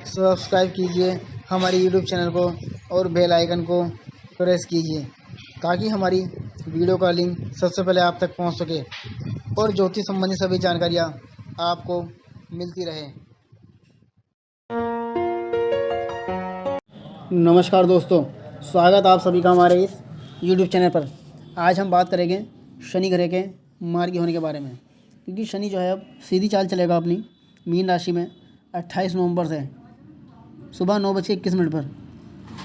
Subscribe कीजिए हमारे YouTube channel को और बेल आइकन को प्रेस कीजिए ताकि हमारी वीडियो का लिंक सबसे पहले आप तक पहुंच सके और ज्योतिष संबंधी सभी जानकारियां आपको मिलती रहे। नमस्कार दोस्तों, स्वागत आप सभी का हमारे इस यूट्यूब चैनल पर। आज हम बात करेंगे शनि ग्रह के मार्गी होने के बारे में, क्योंकि शनि जो है अब सीधी चाल चलेगा अपनी मीन राशि में 28 नवंबर से सुबह 9:21 पर।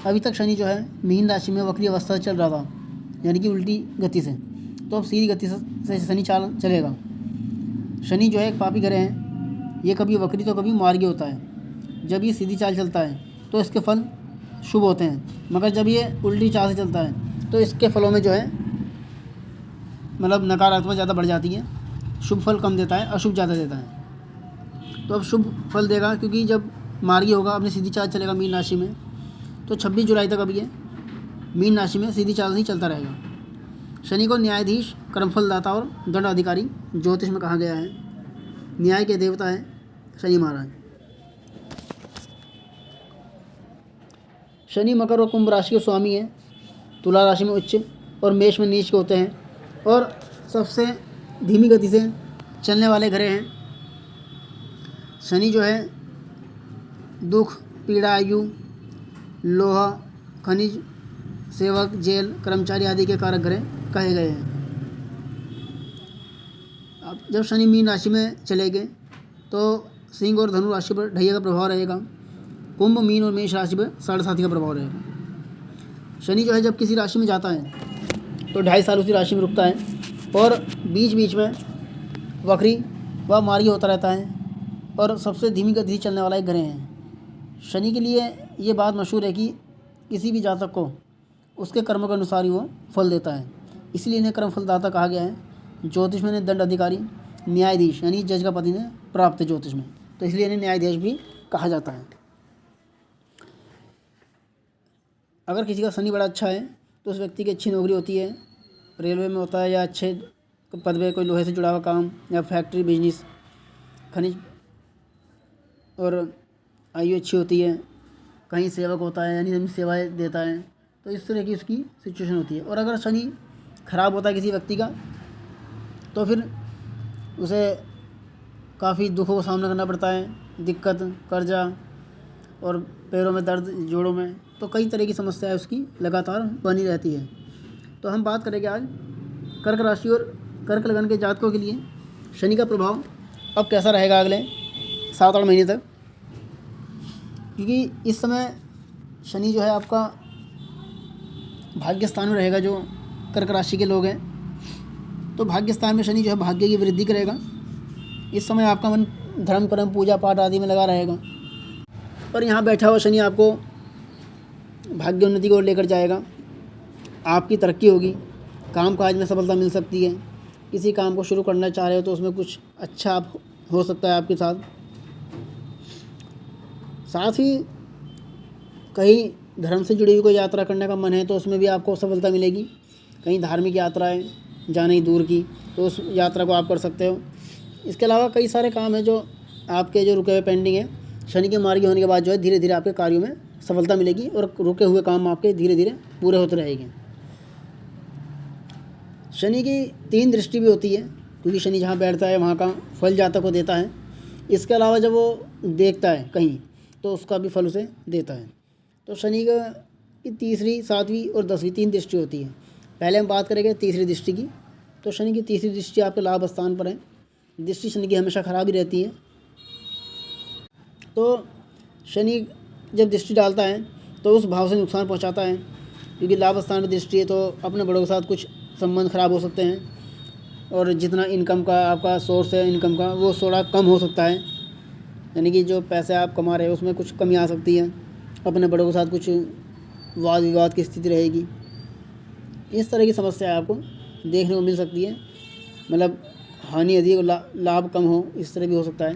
अभी तक शनि जो है मीन राशि में वक्री अवस्था चल रहा था, यानी कि उल्टी गति से, तो अब सीधी गति से शनि चाल चलेगा। शनि जो है एक पापी ग्रह है, ये कभी वक्री तो कभी मार्गी होता है। जब ये सीधी चाल चलता है तो इसके फल शुभ होते हैं, मगर जब ये उल्टी चाल से चलता है तो इसके फलों में जो है मतलब नकारात्मक ज़्यादा बढ़ जाती है, शुभ फल कम देता है, अशुभ ज़्यादा देता है। तो अब शुभ फल देगा, क्योंकि जब मार्गी होगा अपनी सीधी चाल चलेगा मीन राशि में, तो 26 जुलाई तक अब ये मीन राशि में सीधी चाल नहीं चलता रहेगा। शनि को न्यायाधीश, कर्मफलदाता और दंड अधिकारी ज्योतिष में कहा गया है। न्याय के देवता है शनि महाराज। शनि मकर और कुंभ राशि के स्वामी हैं, तुला राशि में उच्च और मेष में नीच के होते हैं, और सबसे धीमी गति से चलने वाले ग्रह हैं। शनि जो है दुख, पीड़ा, आयु, लोहा, खनिज, सेवक, जेल, कर्मचारी आदि के कारक ग्रह कहे गए हैं। अब जब शनि मीन राशि में चलेंगे तो सिंह और धनु राशि पर ढैया का प्रभाव रहेगा। कुंभ, मीन और मेष राशि पर 7.5 का प्रभाव रहेगा। शनि जो है जब किसी राशि में जाता है तो 2.5 साल उसी राशि में रुकता है, और बीच बीच में वक्री व मार्गी होता रहता है, और सबसे धीमी गति से चलने वाला एक ग्रह है। शनि के लिए ये बात मशहूर है कि किसी भी जातक को उसके कर्मों के अनुसार ही वो फल देता है, इसलिए इन्हें कर्मफलदाता कहा गया है। ज्योतिष में इन्हें दंड अधिकारी, न्यायाधीश यानी जज का पद इन्हें प्राप्त है ज्योतिष में, तो इसलिए इन्हें न्यायाधीश भी कहा जाता है। अगर किसी का शनि बड़ा अच्छा है तो उस व्यक्ति की अच्छी नौकरी होती है, रेलवे में होता है या अच्छे पद पे कोई लोहे से जुड़ा हुआ काम या फैक्ट्री, बिजनेस, खनिज, और आयु अच्छी होती है, कहीं सेवक होता है यानी सेवाएं देता है, तो इस तरह की उसकी सिचुएशन होती है। और अगर शनि खराब होता है किसी व्यक्ति का तो फिर उसे काफ़ी दुखों का सामना करना पड़ता है, दिक्कत, कर्जा और पैरों में दर्द, जोड़ों में, तो कई तरह की समस्याएं उसकी लगातार बनी रहती है। तो हम बात करेंगे आज कर्क राशि और कर्क लगन के जातकों के लिए शनि का प्रभाव अब कैसा रहेगा अगले 7-8 महीने तक, क्योंकि इस समय शनि जो है आपका भाग्य स्थान में रहेगा। जो कर्क राशि के लोग हैं तो भाग्य स्थान में शनि जो है भाग्य की वृद्धि करेगा। इस समय आपका मन धर्म, कर्म, पूजा पाठ आदि में लगा रहेगा, पर यहाँ बैठा हुआ शनि आपको भाग्य उन्नति को लेकर जाएगा। आपकी तरक्की होगी, काम काज में सफलता मिल सकती है। किसी काम को शुरू करना चाह रहे हो तो उसमें कुछ अच्छा हो सकता है आपके साथ। साथ ही कहीं धर्म से जुड़ी हुई कोई यात्रा करने का मन है तो उसमें भी आपको सफलता मिलेगी। कहीं धार्मिक यात्राएं जाने दूर की, तो उस यात्रा को आप कर सकते हो। इसके अलावा कई सारे काम हैं जो आपके जो रुके हुए पेंडिंग है, शनि के मार्गी होने के बाद जो है धीरे धीरे आपके कार्यों में सफलता मिलेगी और रुके हुए काम आपके धीरे धीरे पूरे होते रहेंगे। शनि की 3 दृष्टि भी होती है, क्योंकि शनि जहाँ बैठता है वहाँ का फल जातक को देता है। इसके अलावा जब वो देखता है कहीं तो उसका भी फल उसे देता है। तो शनि का की 3री, 7वीं और 10वीं 3 दृष्टि होती है। पहले हम बात करेंगे 3री दृष्टि की। तो शनि की 3री दृष्टि आपके लाभ स्थान पर है। दृष्टि शनि की हमेशा खराब ही रहती है। तो शनि जब दृष्टि डालता है तो उस भाव से नुकसान पहुंचाता है, क्योंकि लाभ स्थान में दृष्टि है तो अपने बड़ों के साथ कुछ संबंध खराब हो सकते हैं, और जितना इनकम का आपका सोर्स है इनकम का वो थोड़ा कम हो सकता है, यानी कि जो पैसे आप कमा रहे हो उसमें कुछ कमी आ सकती है। अपने बड़ों के साथ कुछ वाद विवाद की स्थिति रहेगी। इस तरह की समस्या आपको देखने को मिल सकती है, मतलब हानि अधिक लाभ कम हो, इस तरह भी हो सकता है,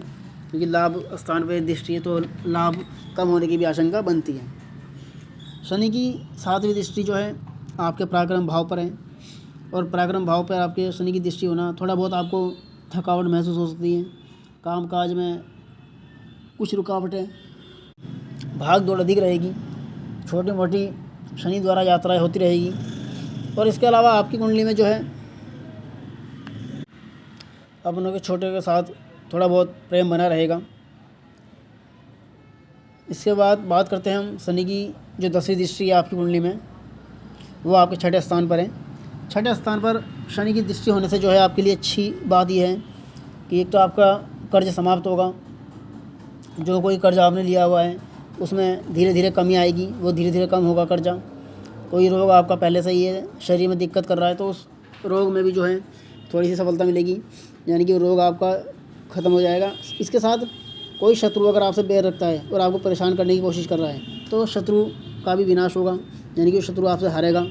क्योंकि लाभ स्थान पर दृष्टि है तो लाभ कम होने की भी आशंका बनती है। शनि की 7वीं दृष्टि जो है आपके पराक्रम भाव पर है, और पराक्रम भाव पर आपके शनि की दृष्टि होना थोड़ा बहुत आपको थकावट महसूस हो सकती है। काम काज में कुछ रुकावटें भाग दौड़ अधिक रहेगी, छोटी मोटी शनि द्वारा यात्राएं होती रहेगी। और इसके अलावा आपकी कुंडली में जो है अपनों के छोटे के साथ थोड़ा बहुत प्रेम बना रहेगा। इसके बाद बात करते हैं हम शनि की जो 10वीं दृष्टि है आपकी कुंडली में, वो आपके छठे स्थान पर है। छठे स्थान पर शनि की दृष्टि होने से जो है आपके लिए अच्छी बात यह है कि एक तो आपका कर्ज समाप्त होगा। जो कोई कर्ज आपने लिया हुआ है उसमें धीरे धीरे कमी आएगी, वो धीरे धीरे कम होगा कर्जा। कोई रोग आपका पहले से ही है, शरीर में दिक्कत कर रहा है, तो उस रोग में भी जो है थोड़ी सी सफलता मिलेगी, यानी कि रोग आपका ख़त्म हो जाएगा। इसके साथ कोई शत्रु अगर आपसे बैर रखता है और आपको परेशान करने की कोशिश कर रहा है तो शत्रु का भी विनाश होगा, यानी कि शत्रु आपसे हारेगा,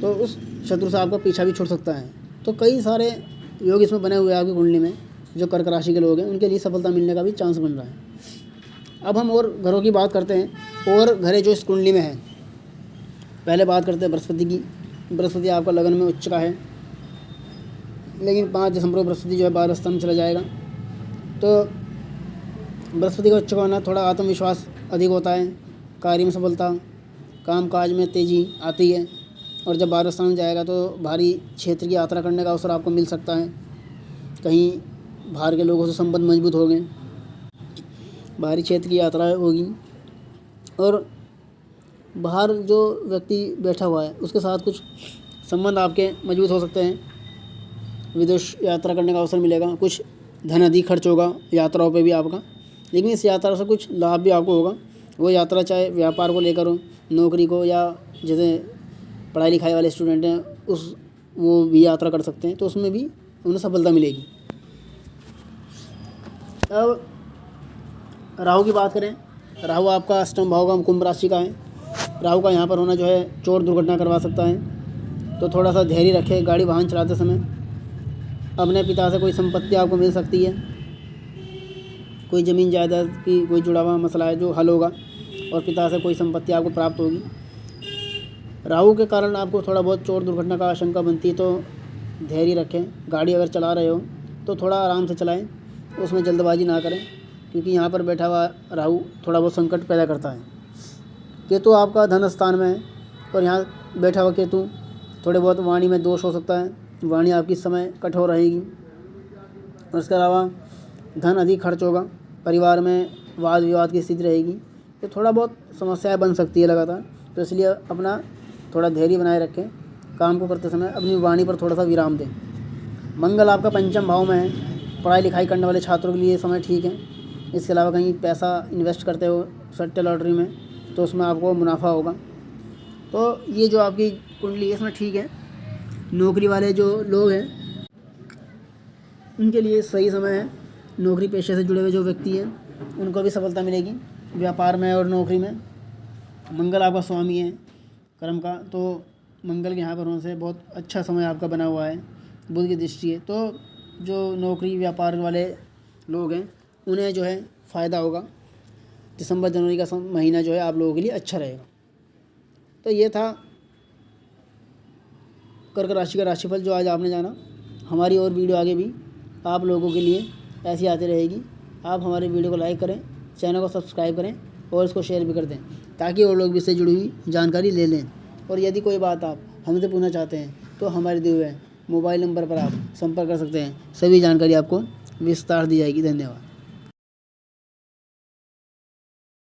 तो उस शत्रु से आपका पीछा भी छूट सकता है। तो कई सारे योग इसमें बने हुए हैं आपकी कुंडली में। जो कर्क राशि के लोग हैं उनके लिए सफलता मिलने का भी चांस बन रहा है। अब हम और घरों की बात करते हैं, और घरें जो इस कुंडली में है। पहले बात करते हैं बृहस्पति की। बृहस्पति आपका लगन में उच्च का है, लेकिन 5 दिसंबर को बृहस्पति जो है 12 स्थान में चला जाएगा। तो बृहस्पति का उच्च का होना, थोड़ा आत्मविश्वास अधिक होता है, कार्य में सफलता, काम काज में तेज़ी आती है। और जब 12 स्थान में जाएगा तो भारी क्षेत्र की यात्रा करने का अवसर आपको मिल सकता है। कहीं बाहर के लोगों से संबंध मजबूत हो गए, बाहरी क्षेत्र की यात्रा होगी। और बाहर जो व्यक्ति बैठा हुआ है उसके साथ कुछ संबंध आपके मजबूत हो सकते हैं। विदेश यात्रा करने का अवसर मिलेगा, कुछ धन अधिक खर्च होगा यात्राओं पे भी आपका, लेकिन इस यात्रा से कुछ लाभ भी आपको होगा। वो यात्रा चाहे व्यापार को लेकर हो, नौकरी को, या जैसे पढ़ाई लिखाई वाले स्टूडेंट हैं वो भी यात्रा कर सकते हैं, तो उसमें भी उन्हें सफलता मिलेगी। अब राहु की बात करें, राहु आपका अष्टम भाव का कुंभ राशि का है। राहु का यहाँ पर होना जो है चोट दुर्घटना करवा सकता है, तो थोड़ा सा धैर्य रखें गाड़ी वाहन चलाते समय। अपने पिता से कोई संपत्ति आपको मिल सकती है, कोई ज़मीन जायदाद की कोई जुड़ा हुआ मसला है जो हल होगा, और पिता से कोई संपत्ति आपको प्राप्त होगी। राहु के कारण आपको थोड़ा बहुत चोट दुर्घटना का आशंका बनती है, तो धैर्य रखें। गाड़ी अगर चला रहे हो तो थोड़ा आराम से चलाएं, उसमें जल्दबाजी ना करें, क्योंकि यहाँ पर बैठा हुआ राहु थोड़ा बहुत संकट पैदा करता है। केतु आपका धन स्थान में है, और यहाँ बैठा हुआ केतु थोड़े बहुत वाणी में दोष हो सकता है, वाणी आपकी इस समय कठोर रहेगी। और इसके अलावा धन अधिक खर्च होगा, परिवार में वाद विवाद की स्थिति रहेगी, तो थोड़ा बहुत समस्याएं बन सकती है लगातार। तो इसलिए अपना थोड़ा धैर्य बनाए रखें, काम को करते समय अपनी वाणी पर थोड़ा सा विराम दें। मंगल आपका पंचम भाव में है, पढ़ाई लिखाई करने वाले छात्रों के लिए समय ठीक है। इसके अलावा कहीं पैसा इन्वेस्ट करते हो सट्टे लॉटरी में, तो उसमें आपको मुनाफा होगा। तो ये जो आपकी कुंडली है इसमें ठीक है। नौकरी वाले जो लोग हैं उनके लिए सही समय है। नौकरी पेशे से जुड़े हुए जो व्यक्ति हैं उनको भी सफलता मिलेगी व्यापार में और नौकरी में। मंगल आपका स्वामी है कर्म का, तो मंगल के यहाँ पर होने से बहुत अच्छा समय आपका बना हुआ है, बुध की दृष्टि है। तो जो नौकरी व्यापार वाले लोग हैं उन्हें जो है फ़ायदा होगा। दिसंबर जनवरी का महीना जो है आप लोगों के लिए अच्छा रहेगा। तो ये था कर्क राशि का राशिफल जो आज आपने जाना। हमारी और वीडियो आगे भी आप लोगों के लिए ऐसी आती रहेगी। आप हमारे वीडियो को लाइक करें, चैनल को सब्सक्राइब करें और इसको शेयर भी कर दें, ताकि और लोग भी इससे जुड़ी हुई जानकारी ले लें। और यदि कोई बात आप हमसे पूछना चाहते हैं तो हमारे दिए हुए मोबाइल नंबर पर आप संपर्क कर सकते हैं। सभी जानकारी आपको विस्तार दी जाएगी। धन्यवाद।